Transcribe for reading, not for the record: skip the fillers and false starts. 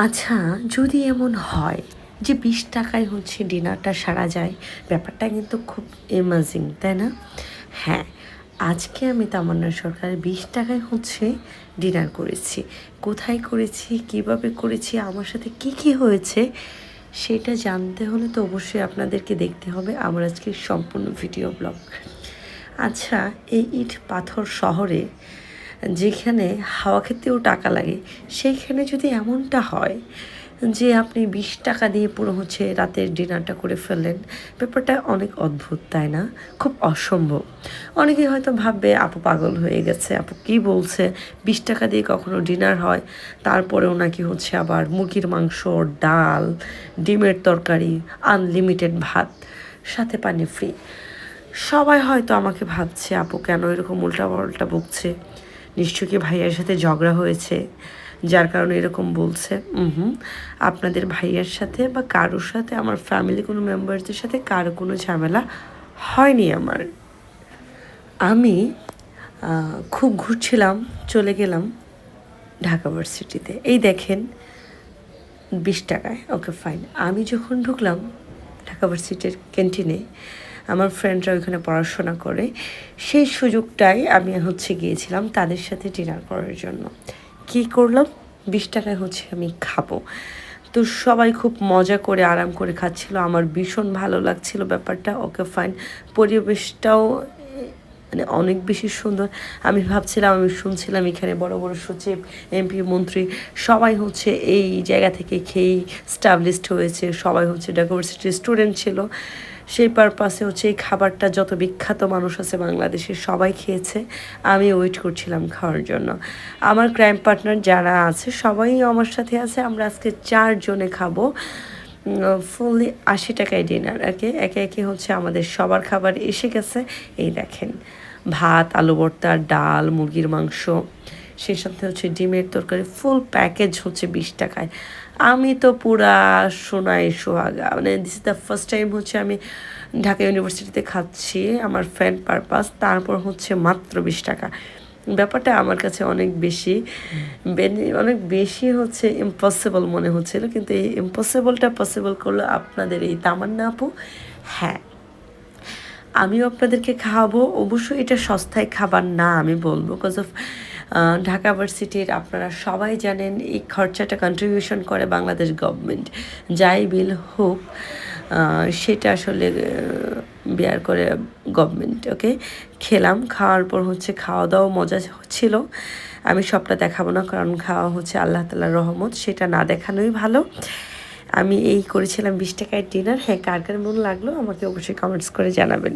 আচ্ছা, যদি এমন হয় যে 20 টাকায় ডিনারটা সারা যায়, ব্যাপারটা কিন্তু খুব অ্যামেজিং, তাই না? হ্যাঁ, আজকে আমি তামান্না সরকার 20 টাকায় ডিনার করেছি। কোথায় করেছি, কিভাবে করেছি, আমার সাথে কি কি হয়েছে, সেটা জানতে হলে তো অবশ্যই আপনাদেরকে দেখতে হবে আমার আজকের সম্পূর্ণ ভিডিও ব্লগ। আচ্ছা, এই ইট পাথর শহরে যেখানে হাওয়া খেতেও টাকা লাগে, সেইখানে যদি এমনটা হয় যে আপনি 20 টাকা দিয়ে পুরো রাতের ডিনারটা করে ফেললেন, ব্যাপারটা অনেক অদ্ভুত, তাই না? খুব অসম্ভব। অনেকেই হয়তো ভাববে আপু পাগল হয়ে গেছে, আপু কী বলছে, 20 টাকা দিয়ে কখনো ডিনার হয়? তারপরেও নাকি আবার মুরগির মাংস, ডাল, ডিমের তরকারি, আনলিমিটেড ভাত, সাথে পানি ফ্রি। সবাই হয়তো আমাকে ভাবছে আপু কেন এরকম উল্টাপাল্টা বকছে, নিশ্চয়ই কি ভাইয়ার সাথে ঝগড়া হয়েছে যার কারণে এরকম বলছে। আপনাদের ভাইয়ার সাথে বা কারোর সাথে, আমার ফ্যামিলি কোনো মেম্বারদের সাথে কারো কোনো ঝামেলা হয়নি আমার। আমি খুব ঘুরছিলাম, চলে গেলাম ঢাকা ভার্সিটিতে। এই দেখেন 20 টাকায়, ওকে ফাইন। আমি যখন ঢুকলাম ঢাকা ভার্সিটির ক্যান্টিনে, আমার ফ্রেন্ডরা ওইখানে পড়াশোনা করে, সেই সুযোগটাই আমি গিয়েছিলাম তাদের সাথে ডিনার করার জন্য। কী করলাম, 20 টাকায় আমি খাবো। তো সবাই খুব মজা করে আরাম করে খাচ্ছিল, আমার ভীষণ ভালো লাগছিল ব্যাপারটা, ওকে ফাইন। পরিবেশটাও মানে অনেক বেশি সুন্দর। আমি ভাবছিলাম, আমি শুনছিলাম এখানে বড় বড় সচিব, এমপি, মন্ত্রী সবাই এই জায়গা থেকে খেয়েই স্টাবলিশড হয়েছে, সবাই ঢাকা ইউনিভার্সিটির স্টুডেন্ট ছিল। সেই পারপাসে এই খাবারটা যত বিখ্যাত মানুষ আছে বাংলাদেশের সবাই খেয়েছে, আমি ওয়েট করছিলাম খাওয়ার জন্য। আমার ক্রাইম পার্টনার যারা আছে সবাই আমার সাথে আছে, আমরা আজকে 4 জনে খাবো ফুললি 80 টাকায় ডিনার। একে একে আমাদের সবার খাবার এসে গেছে। এই দেখেন, ভাত, আলু ভর্তা, ডাল, মুরগির মাংস, সেই সাথে ডিমের তরকারি, ফুল প্যাকেজ 20 টাকায়। আমি তো পুরা সোনায় সোহাগা, মানে this is the first time আমি ঢাকা ইউনিভার্সিটিতে খাচ্ছি আমার ফ্রেন্ড পারপাস, তারপর মাত্র 20 টাকা। ব্যাপারটা আমার কাছে অনেক বেশি ইম্পসিবল মনে হচ্ছিল, কিন্তু এই ইম্পসিবলটা পসিবল করলো আপনাদের এই তামান্না আপু। হ্যাঁ, আমিও আপনাদেরকে খাওয়াবো। অবশ্যই এটা সস্তায় খাবার না আমি বলবো, বিকজ অফ ঢাকা ভার্সিটির আপনারা সবাই জানেন এই খরচাটা কন্ট্রিবিউশন করে বাংলাদেশ গভর্নমেন্ট। যাই বিল হোক সেটা আসলে বেয়ার করে গভর্নমেন্ট। ওকে, খেলাম, খাওয়ার পর খাওয়া দাওয়া মজা ছিল। আমি সবটা দেখাবো না, কারণ খাওয়া আল্লাহ তাআলার রহমত, সেটা না দেখানোই ভালো। আমি এই করেছিলাম 20 টাকায় ডিনার। হ্যাঁ, কার কার মন লাগলো আমাকে অবশ্যই কমেন্টস করে জানাবেন।